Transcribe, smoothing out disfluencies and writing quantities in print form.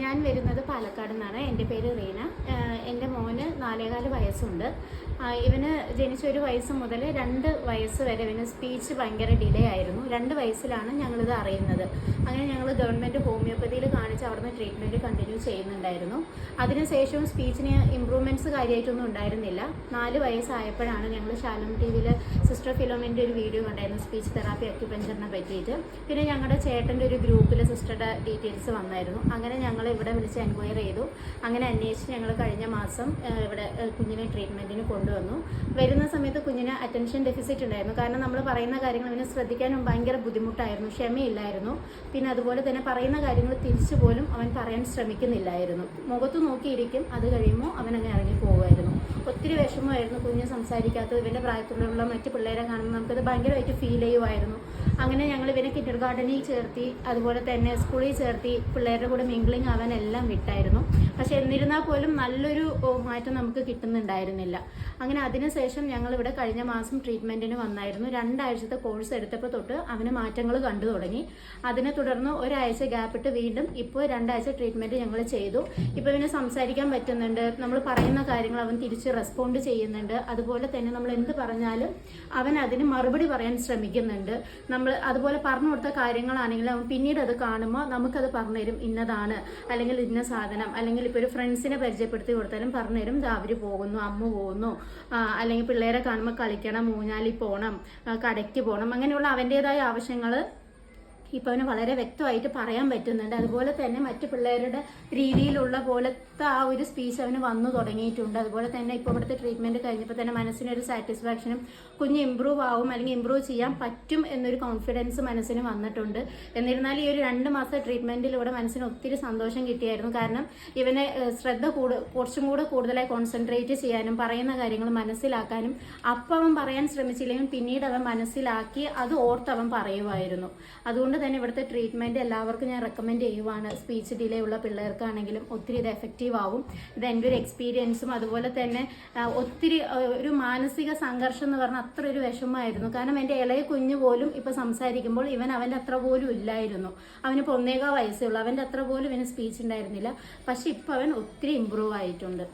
ഞാൻ വരുന്നത് പാലക്കാട് നിന്നാണ്. എൻ്റെ പേര് റീന. എൻ്റെ മോന് 4.25 വയസ്സുണ്ട്. ഇവന് ജനിച്ച 1 വയസ്സ് മുതൽ 2 വയസ്സ് വരെ ഇവന് സ്പീച്ച് ഭയങ്കര ഡിലേ ആയിരുന്നു. 2 വയസ്സിലാണ് ഞങ്ങളിത് അറിയുന്നത്. അങ്ങനെ ഞങ്ങൾ ഗവൺമെൻറ് ഹോമിയോപ്പതിയിൽ കാണിച്ച് അവിടുന്ന് ട്രീറ്റ്മെൻറ്റ് കണ്ടിന്യൂ ചെയ്യുന്നുണ്ടായിരുന്നു. അതിനുശേഷവും സ്പീച്ചിന് ഇമ്പ്രൂവ്മെൻറ്റ്സ് കാര്യമായിട്ടൊന്നും ഉണ്ടായിരുന്നില്ല. 4 വയസ്സായപ്പോഴാണ് ഞങ്ങൾ ശാലം TV-യിൽ സിസ്റ്റർ ഫിലോമിൻ്റെ ഒരു വീഡിയോ കണ്ടായിരുന്നു, സ്പീച്ച് തെറാപ്പി അക്യുപഞ്ചറിനെ പറ്റിയിട്ട്. പിന്നെ ഞങ്ങളുടെ ചേട്ടൻ്റെ ഒരു ഗ്രൂപ്പിൽ സിസ്റ്ററുടെ ഡീറ്റെയിൽസ് വന്നായിരുന്നു. അങ്ങനെ ഞങ്ങൾ ഇവിടെ വിളിച്ച് എൻക്വയറി ചെയ്തു. അങ്ങനെ അന്വേഷിച്ച് ഞങ്ങൾ കഴിഞ്ഞ മാസം ഇവിടെ കുഞ്ഞിനെ ട്രീറ്റ്മെൻറ്റിന് കൊണ്ടുവന്നു. വരുന്ന സമയത്ത് കുഞ്ഞിന് അറ്റൻഷൻ ഡെഫിസിറ്റ് ഉണ്ടായിരുന്നു. കാരണം നമ്മൾ പറയുന്ന കാര്യങ്ങൾ ഇവന് ശ്രദ്ധിക്കാനും ഭയങ്കര ബുദ്ധിമുട്ടായിരുന്നു, ക്ഷമയില്ലായിരുന്നു. പിന്നെ അതുപോലെ തന്നെ പറയുന്ന കാര്യങ്ങൾ തിരിച്ചു പോലും അവൻ പറയാൻ ശ്രമിക്കുന്നില്ലായിരുന്നു. മുഖത്ത് നോക്കിയിരിക്കും, അത് കഴിയുമ്പോൾ അവൻ അങ്ങ് ഇറങ്ങി പോകുമായിരുന്നു. ഒത്തിരി വിഷമമായിരുന്നു കുഞ്ഞ് സംസാരിക്കാത്തത്. ഇവൻ്റെ പ്രായത്തിലുള്ള മറ്റ് പിള്ളേരെ കാണുമ്പോൾ നമുക്കത് ഭയങ്കരമായിട്ട് ഫീൽ ചെയ്യുമായിരുന്നു. അങ്ങനെ ഞങ്ങൾ ഇവനെ കിൻഡർ ഗാർഡനിൽ ചേർത്തി, അതുപോലെ തന്നെ സ്കൂളിൽ ചേർത്തി, പിള്ളേരുടെ കൂടെ മിംഗ്ലിങ് ആവാൻ എല്ലാം വിട്ടായിരുന്നു. പക്ഷെ എന്നിരുന്നാൽ പോലും നല്ലൊരു മാറ്റം നമുക്ക് കിട്ടുന്നുണ്ടായിരുന്നില്ല. അങ്ങനെ അതിനുശേഷം ഞങ്ങളിവിടെ കഴിഞ്ഞ മാസം ട്രീറ്റ്മെൻറ്റിന് വന്നായിരുന്നു. 2 ആഴ്ചത്തെ കോഴ്സ് എടുത്തപ്പോൾ തൊട്ട് അവന് മാറ്റങ്ങൾ കണ്ടു തുടങ്ങി. അതിനെ തുടർന്ന് ഒരാഴ്ച ഗ്യാപ്പിട്ട് വീണ്ടും ഇപ്പോൾ 2 ആഴ്ച ട്രീറ്റ്മെൻറ്റ് ഞങ്ങൾ ചെയ്തു. ഇപ്പോൾ ഇവന് സംസാരിക്കാൻ പറ്റുന്നുണ്ട്. നമ്മൾ പറയുന്ന കാര്യങ്ങൾ അവൻ തിരിച്ച് റെസ്പോണ്ട് ചെയ്യുന്നുണ്ട്. അതുപോലെ തന്നെ നമ്മൾ എന്ത് പറഞ്ഞാലും അവൻ അതിന് മറുപടി പറയാൻ ശ്രമിക്കുന്നുണ്ട്. നമ്മൾ അതുപോലെ പറഞ്ഞു കൊടുത്ത കാര്യങ്ങളാണെങ്കിലും അവൻ പിന്നീട് അത് കാണുമ്പോൾ നമുക്കത് പറഞ്ഞുതരും, ഇന്നതാണ്, അല്ലെങ്കിൽ ഇന്ന സാധനം, അല്ലെങ്കിൽ ഇപ്പോൾ ഒരു ഫ്രണ്ട്സിനെ പരിചയപ്പെടുത്തി കൊടുത്താലും പറഞ്ഞുതരും, അവർ പോകുന്നു, അമ്മ പോകുന്നു, അല്ലെങ്കിൽ പിള്ളേരെ കാണുമ്പോൾ കളിക്കണം, ഊഞ്ഞാലിൽ പോകണം, കടയ്ക്ക് പോകണം, അങ്ങനെയുള്ള അവൻ്റേതായ ആവശ്യങ്ങൾ ഇപ്പോൾ അവന് വളരെ വ്യക്തമായിട്ട് പറയാൻ പറ്റുന്നുണ്ട്. അതുപോലെ തന്നെ മറ്റു പിള്ളേരുടെ രീതിയിലുള്ള പോലത്തെ ആ ഒരു സ്പീച്ച് അവന് വന്നു തുടങ്ങിയിട്ടുണ്ട്. അതുപോലെ തന്നെ ഇപ്പോൾ ഇവിടുത്തെ ട്രീറ്റ്മെൻറ്റ് കഴിഞ്ഞപ്പോൾ തന്നെ മനസ്സിനൊരു സാറ്റിസ്ഫാക്ഷനും കുഞ്ഞ് ഇമ്പ്രൂവ് ആവും, അല്ലെങ്കിൽ ഇമ്പ്രൂവ് ചെയ്യാൻ പറ്റും എന്നൊരു കോൺഫിഡൻസ് മനസ്സിന് വന്നിട്ടുണ്ട്. എന്നിരുന്നാലും ഈ ഒരു 2 മാസത്തെ ട്രീറ്റ്മെൻറ്റിലൂടെ മനസ്സിന് ഒത്തിരി സന്തോഷം കിട്ടിയായിരുന്നു. കാരണം ഇവനെ കുറച്ചും കൂടെ കൂടുതലായി കോൺസെൻട്രേറ്റ് ചെയ്യാനും പറയുന്ന കാര്യങ്ങൾ മനസ്സിലാക്കാനും, അപ്പം അവൻ പറയാൻ ശ്രമിച്ചില്ലെങ്കിൽ പിന്നീട് അവൻ മനസ്സിലാക്കി അത് ഓർത്ത് അവൻ പറയുമായിരുന്നു. അതുകൊണ്ട് തന്നെ ഇവിടുത്തെ ട്രീറ്റ്മെൻറ്റ് എല്ലാവർക്കും ഞാൻ റെക്കമെൻഡ് ചെയ്യുവാണ്. സ്പീച്ച് ഡിലേ ഉള്ള പിള്ളേർക്കാണെങ്കിലും ഒത്തിരി ഇത് എഫക്റ്റീവ് ആവും. ഇത് എൻ്റെ ഒരു എക്സ്പീരിയൻസും. അതുപോലെ തന്നെ ഒത്തിരി ഒരു മാനസിക സംഘർഷം എന്ന് പറഞ്ഞാൽ അത്ര ഒരു വിഷമമായിരുന്നു. കാരണം എൻ്റെ ഇളയ കുഞ്ഞ് പോലും ഇപ്പോൾ സംസാരിക്കുമ്പോൾ അവൻ്റെ അത്ര പോലും ഇല്ലായിരുന്നു. അവനിപ്പോൾ 1.25 വയസ്സേ ഉള്ളൂ. അവൻ്റെ അത്ര പോലും ഇവന് സ്പീച്ച് ഉണ്ടായിരുന്നില്ല. പക്ഷെ ഇപ്പോൾ അവൻ ഒത്തിരി ഇമ്പ്രൂവ് ആയിട്ടുണ്ട്.